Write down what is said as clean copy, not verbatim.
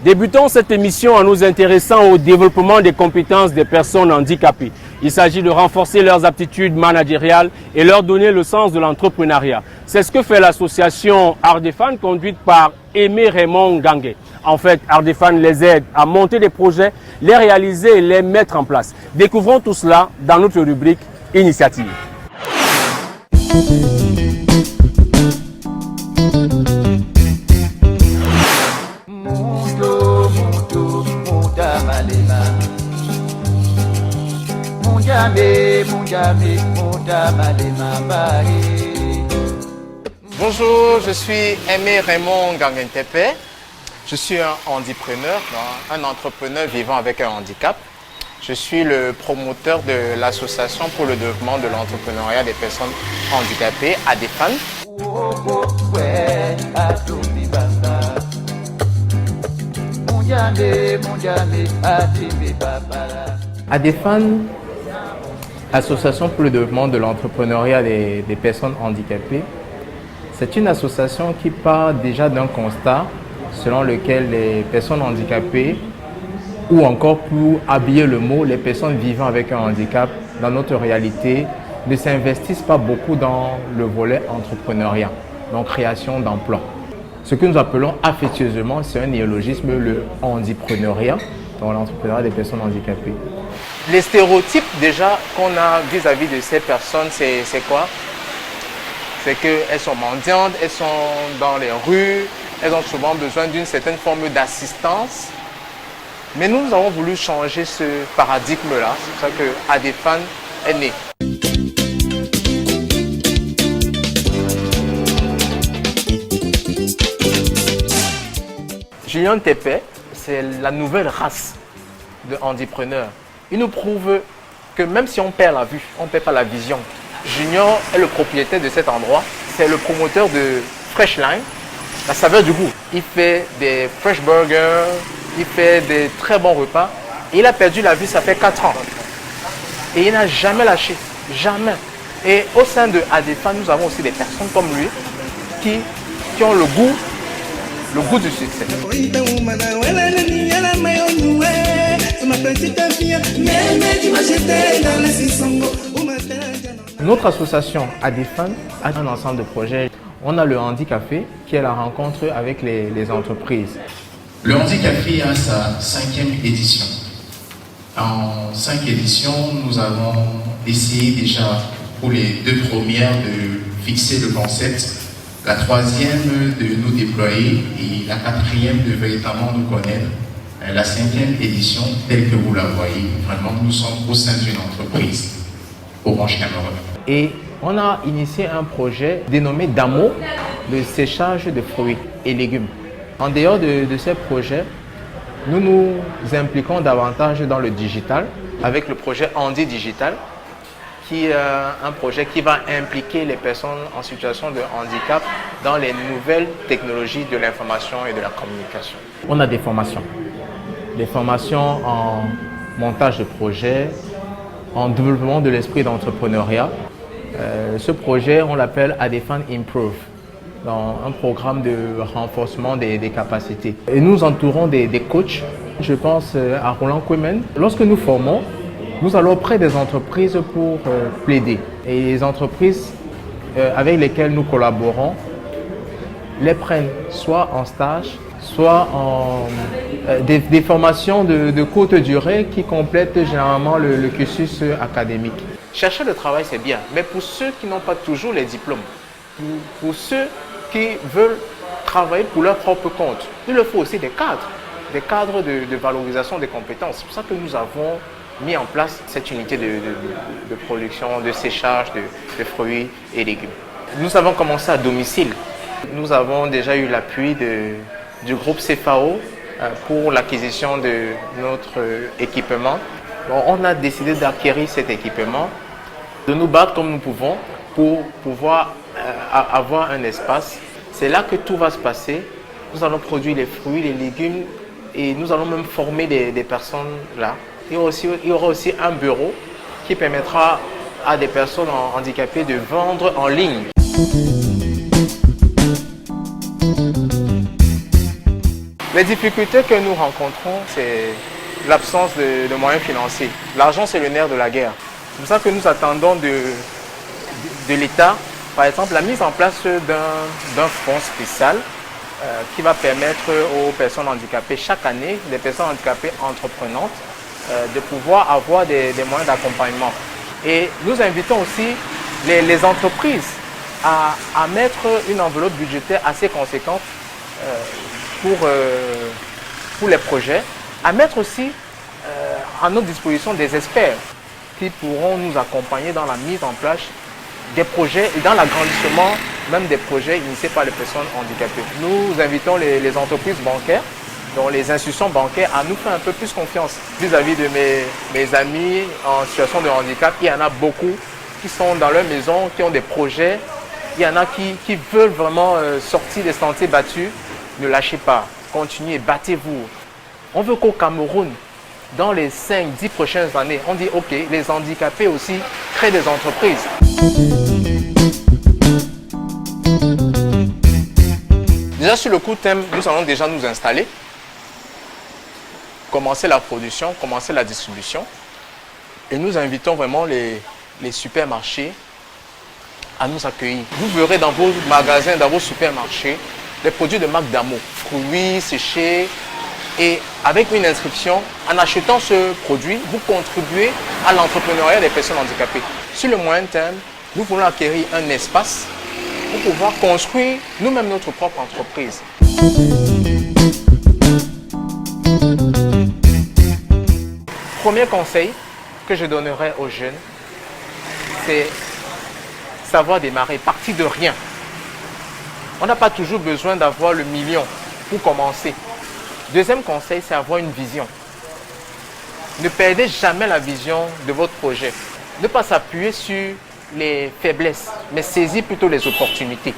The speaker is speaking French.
Débutons cette émission en nous intéressant au développement des compétences des personnes handicapées. Il s'agit de renforcer leurs aptitudes managériales et leur donner le sens de l'entrepreneuriat. C'est ce que fait l'association Ardefan conduite par Aimé Raymond Gangué. En fait, Ardefan les aide à monter des projets, les réaliser et les mettre en place. Découvrons tout cela dans notre rubrique Initiative. Bonjour, je suis Aimé Raymond Gangué. Je suis un handipreneur, un entrepreneur vivant avec un handicap. Je suis le promoteur de l'association pour le développement de l'entrepreneuriat des personnes handicapées, Ardefan. Ardefan, Association pour le développement de l'entrepreneuriat des personnes handicapées, c'est une association qui part déjà d'un constat selon lequel les personnes handicapées, ou encore pour habiller le mot, les personnes vivant avec un handicap dans notre réalité, ne s'investissent pas beaucoup dans le volet entrepreneuriat, donc création d'emplois. Ce que nous appelons affectueusement, c'est un néologisme, le handipreneuriat, donc l'entrepreneuriat des personnes handicapées. Les stéréotypes déjà qu'on a vis-à-vis de ces personnes, c'est quoi? C'est qu'elles sont mendiantes, elles sont dans les rues, elles ont souvent besoin d'une certaine forme d'assistance. Mais nous avons voulu changer ce paradigme-là, c'est pour ça que Ardefan est né. Junior Ntepé, c'est la nouvelle race de handipreneurs. Il nous prouve que même si on perd la vue, on ne perd pas la vision. Junior est le propriétaire de cet endroit. C'est le promoteur de Freshline, la saveur du goût. Il fait des fresh burgers, il fait des très bons repas. Il a perdu la vue, ça fait 4 ans. Et il n'a jamais lâché, jamais. Et au sein de Ardefan, nous avons aussi des personnes comme lui qui ont le goût du succès. Notre association Ardefan a un ensemble de projets. On a le Handi Café qui est la rencontre avec les entreprises. Le Handi Café a sa 5e édition. En 5 éditions, nous avons essayé déjà pour les 2 premières de fixer le concept, la 3e de nous déployer et la 4e de véritablement nous connaître. La 5e édition, telle que vous la voyez, vraiment nous sommes au sein d'une entreprise, Orange Cameroun. Et on a initié un projet dénommé DAMO, le séchage de fruits et légumes. En dehors de ces projets, nous nous impliquons davantage dans le digital avec le projet Handi Digital, qui est un projet qui va impliquer les personnes en situation de handicap dans les nouvelles technologies de l'information et de la communication. On a des formations en montage de projets, en développement de l'esprit d'entrepreneuriat. Ce projet, on l'appelle Ardefan Improve, dans un programme de renforcement des capacités. Et nous entourons des coachs. Je pense à Roland Kouemen. Lorsque nous formons, nous allons auprès des entreprises pour plaider. Et les entreprises avec lesquelles nous collaborons les prennent soit en stage, soit en des formations de courte durée qui complètent généralement le cursus académique. Chercher le travail, c'est bien, mais pour ceux qui n'ont pas toujours les diplômes, pour ceux qui veulent travailler pour leur propre compte, il leur faut aussi des cadres de valorisation des compétences. C'est pour ça que nous avons mis en place cette unité de production, de séchage de fruits et légumes. Nous avons commencé à domicile. Nous avons déjà eu l'appui du groupe CFAO pour l'acquisition de notre équipement. Bon, on a décidé d'acquérir cet équipement, de nous battre comme nous pouvons pour pouvoir avoir un espace. C'est là que tout va se passer. Nous allons produire les fruits, les légumes et nous allons même former des personnes là. Il y aura aussi un bureau qui permettra à des personnes handicapées de vendre en ligne. Les difficultés que nous rencontrons, c'est l'absence de moyens financiers. L'argent, c'est le nerf de la guerre. C'est pour ça que nous attendons de l'État, par exemple, la mise en place d'un fonds spécial qui va permettre aux personnes handicapées, chaque année, des personnes handicapées entreprenantes, de pouvoir avoir des moyens d'accompagnement. Et nous invitons aussi les entreprises à mettre une enveloppe budgétaire assez conséquente pour les projets, à mettre aussi à notre disposition des experts qui pourront nous accompagner dans la mise en place des projets et dans l'agrandissement même des projets initiés par les personnes handicapées. Nous invitons les entreprises bancaires, donc les institutions bancaires, à nous faire un peu plus confiance vis-à-vis de mes amis en situation de handicap. Il y en a beaucoup qui sont dans leur maison, qui ont des projets. Il y en a qui veulent vraiment sortir des sentiers battus. Ne lâchez pas, continuez, battez-vous. On veut qu'au Cameroun, dans les 5-10 prochaines années, on dit ok, les handicapés aussi créent des entreprises. Déjà sur le coup de thème, nous allons déjà nous installer, commencer la production, commencer la distribution. Et nous invitons vraiment les supermarchés à nous accueillir. Vous verrez dans vos magasins, dans vos supermarchés, les produits de marque Damo, fruits séchés. Et avec une inscription, en achetant ce produit, vous contribuez à l'entrepreneuriat des personnes handicapées. Sur le moyen terme, nous voulons acquérir un espace pour pouvoir construire nous-mêmes notre propre entreprise. Premier conseil que je donnerais aux jeunes, c'est savoir démarrer, partir de rien. On n'a pas toujours besoin d'avoir le million pour commencer. Deuxième conseil, c'est avoir une vision. Ne perdez jamais la vision de votre projet. Ne pas s'appuyer sur les faiblesses, mais saisir plutôt les opportunités.